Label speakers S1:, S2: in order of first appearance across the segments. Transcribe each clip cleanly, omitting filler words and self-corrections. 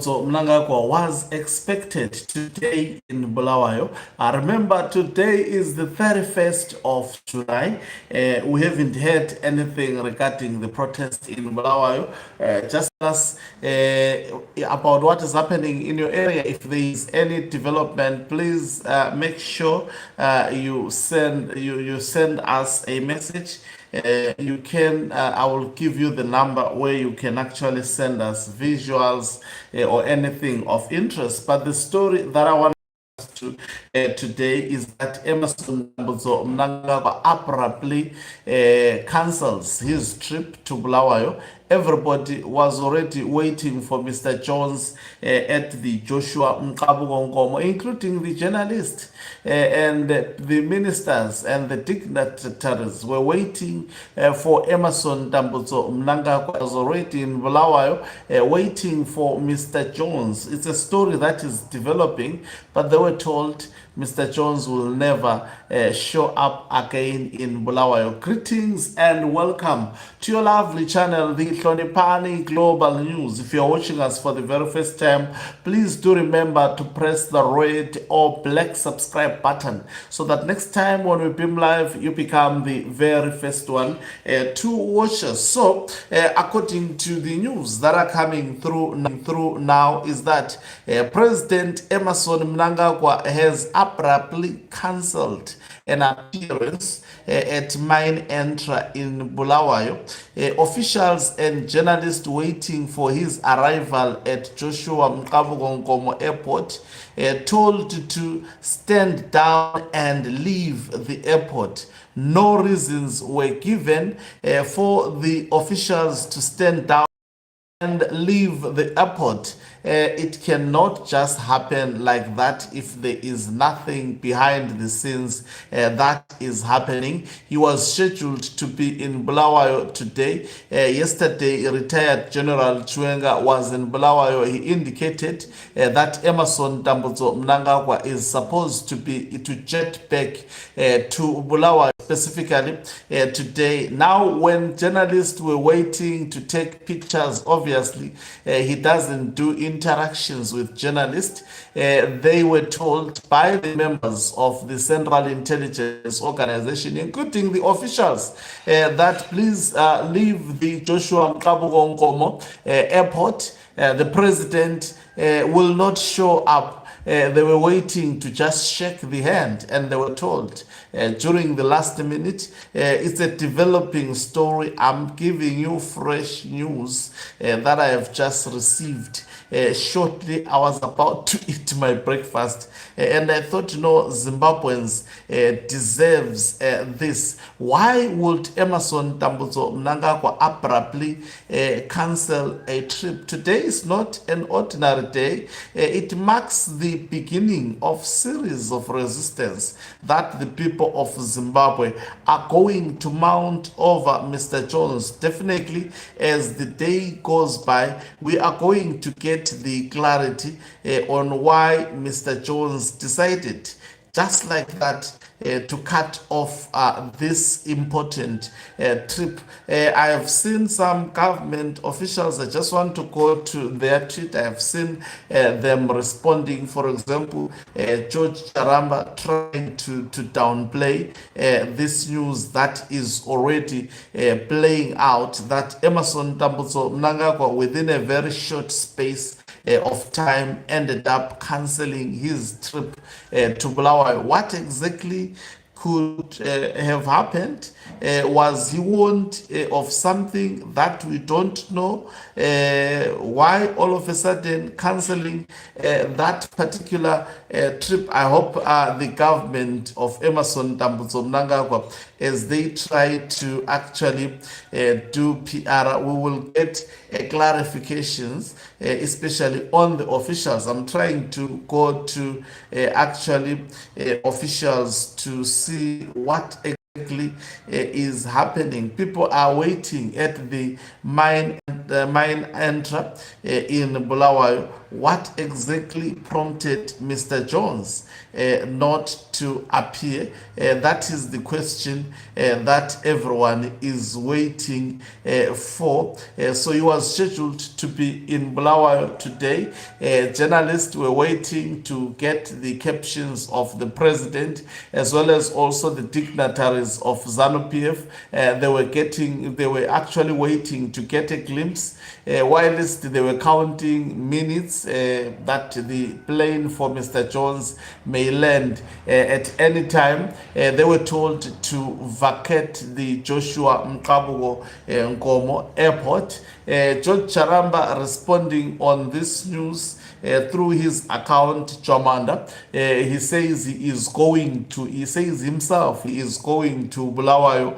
S1: Tambuzo Mnangagwa was expected today in Bulawayo. Remember, today is the 31st of July. We haven't heard anything regarding the protest in Bulawayo. Just ask about what is happening in your area. If there is any development, please make sure you send us a message. You can, I will give you the number where you can actually send us visuals or anything of interest. But the story that I want to today is that Emerson Mnangagwa abruptly cancels his trip to Bulawayo. Everybody was already waiting for Mr. Jones at the Joshua Mkabugongomo, including the journalists and the ministers and the dignitaries were waiting for Emerson Dambuzo Mnangagwa was already in Bulawayo, waiting for Mr. Jones. It's a story that is developing, but they were told Mr. Jones will never show up again in Bulawayo. Greetings and welcome to your lovely channel, the Hlonipani Global News. If you're watching us for the very first time, please do remember to press the red or black subscribe button so that next time when we beam live, you become the very first one to watch us. So, according to the news that are coming through now, is that President Emerson Mnangagwa has abruptly cancelled an appearance at Mine Entra in Bulawayo. Officials and journalists waiting for his arrival at Joshua Mkabugongomo Airport told to stand down and leave the airport. No reasons were given for the officials to stand down and leave the airport. It cannot just happen like that if there is nothing behind the scenes that is happening. He was scheduled to be in Bulawayo today. Yesterday, retired General Chwenga was in Bulawayo. He indicated that Emerson Dambuzo Mnangagwa is supposed to jet back to Bulawayo specifically today. Now, when journalists were waiting to take pictures, obviously he doesn't do interactions with journalists. They were told by the members of the Central Intelligence Organization, including the officials, that please leave the Joshua Mkabugongomo airport. The president will not show up. They were waiting to just shake the hand, and they were told during the last minute. It's a developing story. I'm giving you fresh news that I have just received. Shortly, I was about to eat my breakfast, and I thought, Zimbabweans deserves this. Why would Emerson Dambuzo Mnangagwa abruptly cancel a trip? Today is not an ordinary day. It marks the beginning of series of resistance that the people of Zimbabwe are going to mount over Mr. Jones. Definitely, as the day goes by, we are going to get the clarity on why Mr. Jones decided just like that to cut off this important trip. I have seen some government officials, I just want to go to their tweet. I have seen them responding. For example, George Charamba trying to downplay this news that is already playing out, that Emerson Dambuzo Mnangagwa within a very short space of time ended up cancelling his trip to Bulawayo. What exactly could have happened? Was he warned of something that we don't know? Why all of a sudden cancelling that particular trip? I hope the government of Emerson Dambuzo Mnangagwa, as they try to actually do PR, we will get clarifications, especially on the officials. I'm trying to go to actually officials to see what exactly is happening. People are waiting at the Mine Mine Entra in Bulawayo. What exactly prompted Mr. Jones not to appear? That is the question that everyone is waiting for. So he was scheduled to be in Bulawayo today. Journalists were waiting to get the captions of the president as well as also the dignitaries of ZANU-PF. They were actually waiting to get a glimpse whilst they were counting minutes that the plane for Mr. Jones may land at any time. They were told to vacate the Joshua Mkabugo Nkomo airport. George Charamba responding on this news through his account, Chomanda. He says he is going to Bulawayo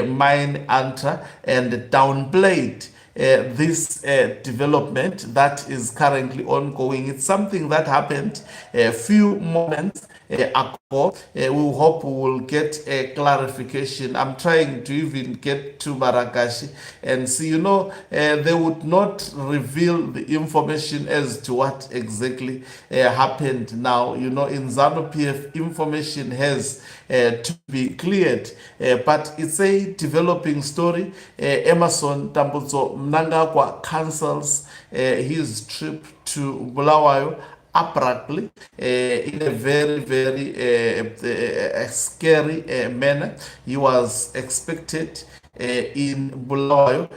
S1: Mine Entra and downplayed this development that is currently ongoing. It's something that happened a few moments ago. We hope we will get a clarification. I'm trying to even get to Maragashi and see, they would not reveal the information as to what exactly happened now. In ZANU-PF, information has to be cleared, but it's a developing story. Emerson Tambutso Mnangagwa cancels his trip to Bulawayo abruptly in a very, very scary manner. He was expected in Bulawayo,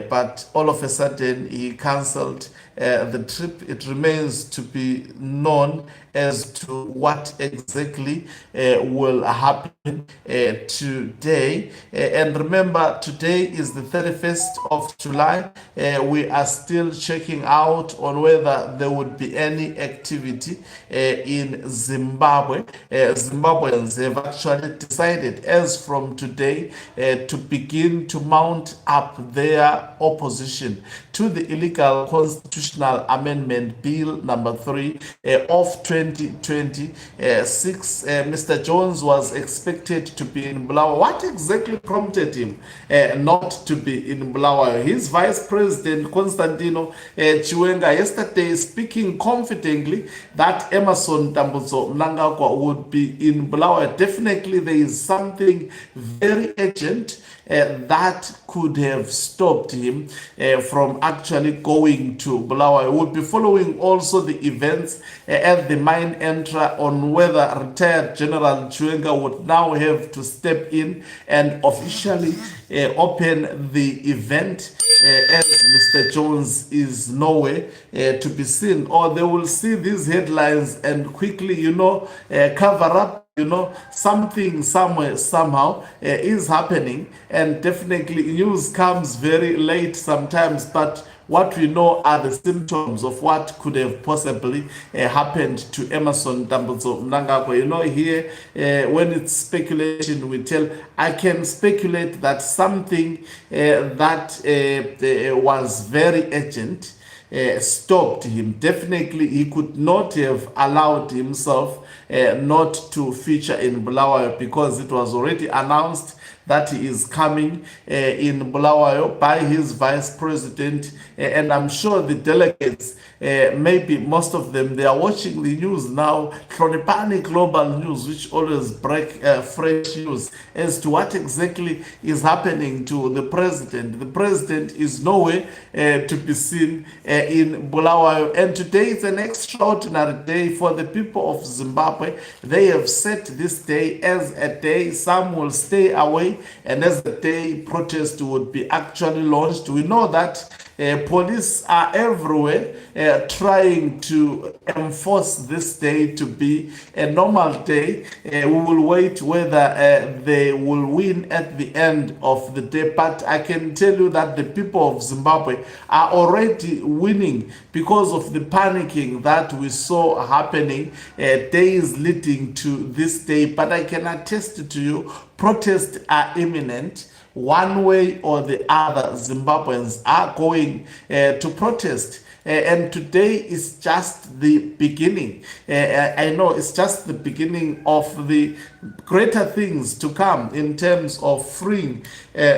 S1: but all of a sudden he cancelled the trip. It remains to be known as to what exactly will happen today. And remember, today is the 31st of July. We are still checking out on whether there would be any activity in Zimbabwe. Zimbabweans have actually decided as from today to begin to mount up their opposition to the illegal constitutional amendment bill number 3 of 2026. Mr. Jones was expected to be in Bulawayo. What exactly prompted him not to be in Bulawayo? His vice president, Constantino Chiwenga, yesterday speaking confidently that Emerson Tambutso Mnangagwa would be in Bulawayo. Definitely there is something very urgent that could have stopped him from actually going to Bulawayo. We'll be following also the events at the Mine Entra on whether retired General Chiwenga would now have to step in and officially open the event as Mr. Jones is nowhere to be seen, or they will see these headlines and quickly, cover up. Something somewhere, somehow is happening, and definitely news comes very late sometimes, but what we know are the symptoms of what could have possibly happened to Emerson Tambutso Mnangagwa. Here, when it's speculation, I can speculate that something that was very urgent stopped him. Definitely, he could not have allowed himself not to feature in Bulawayo because it was already announced that he is coming in Bulawayo by his vice president, and I'm sure the delegates, maybe most of them, they are watching the news now from the Panic Global News, which always break fresh news as to what exactly is happening to the president. The president is nowhere to be seen in Bulawayo, and today is an extraordinary day for the people of Zimbabwe. They have set this day as a day some will stay away, and as the day protest would be actually launched. We know that police are everywhere trying to enforce this day to be a normal day. We will wait whether they will win at the end of the day, but I can tell you that the people of Zimbabwe are already winning because of the panicking that we saw happening days leading to this day. But I can attest to you, protests are imminent. One way or the other, Zimbabweans are going to protest And today is just the beginning. I know it's just the beginning of the greater things to come in terms of freeing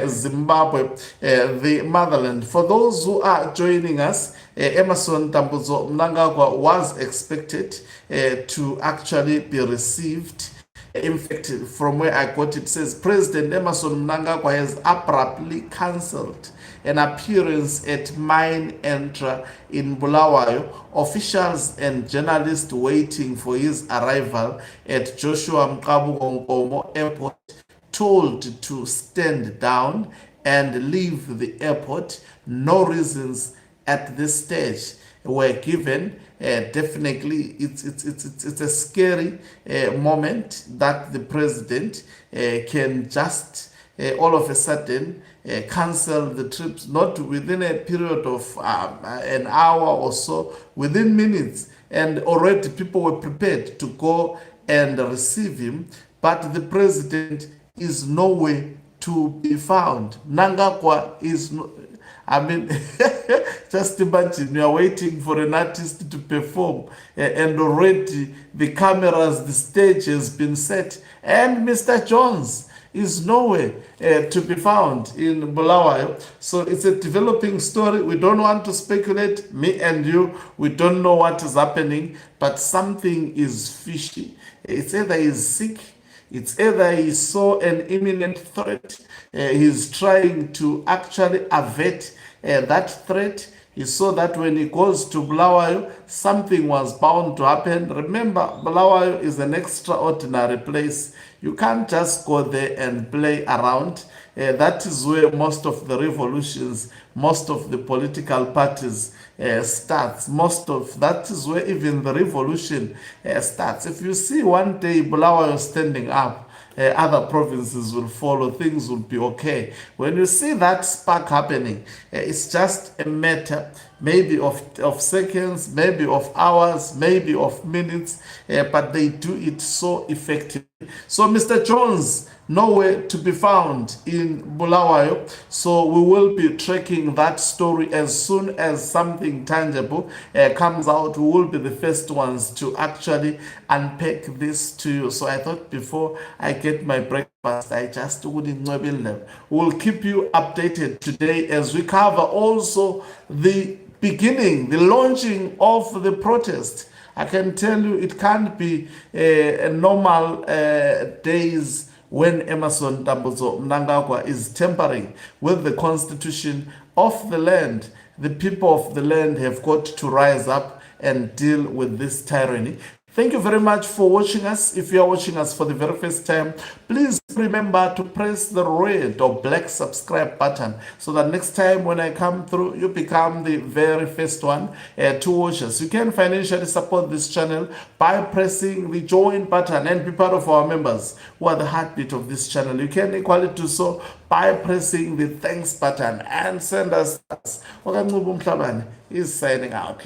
S1: Zimbabwe, the motherland. For those who are joining us, Emerson Tambudzo Mnangagwa was expected to actually be received. In fact, from where I got it, says President Emerson Mnangagwa has abruptly cancelled an appearance at Mine Entra in Bulawayo. Officials and journalists waiting for his arrival at Joshua Mkabu Airport told to stand down and leave the airport. No reasons at this stage were given. Definitely, it's a scary moment that the president can just all of a sudden cancel the trips, not within a period of an hour or so, within minutes. And already people were prepared to go and receive him, but the president is nowhere to be found. Mnangagwa is no, I mean, just imagine you are waiting for an artist to perform, and already the cameras, the stage has been set, and Mr. Jones is nowhere to be found in Bulawayo. So it's a developing story. We don't want to speculate, me and you, we don't know what is happening, but something is fishy. It's either he's sick, it's either he saw an imminent threat, he's trying to actually avert that threat. He saw that when he goes to Bulawayo, something was bound to happen. Remember, Bulawayo is an extraordinary place. You can't just go there and play around. That is where most of the revolutions, most of the political parties starts. That is where even the revolution starts. If you see one day Bulawayo standing up, other provinces will follow, things will be okay. When you see that spark happening, it's just a matter maybe of seconds, maybe of hours, maybe of minutes, but they do it so effectively. So Mr. Jones, nowhere to be found in Bulawayo. So we will be tracking that story as soon as something tangible comes out. We will be the first ones to actually unpack this to you. So I thought before I get my breakfast, I just wouldn't know them. We'll keep you updated today as we cover also the beginning, the launching of the protest. I can tell you it can't be a normal days when Emerson Tambudzo Mnangagwa is tampering with the constitution of the land. The people of the land have got to rise up and deal with this tyranny. Thank you very much for watching us. If you are watching us for the very first time, please remember to press the red or black subscribe button so that next time when I come through, you become the very first one to watch us. You can financially support this channel by pressing the join button and be part of our members who are the heartbeat of this channel. You can equally do so by pressing the thanks button and send us. Is signing out.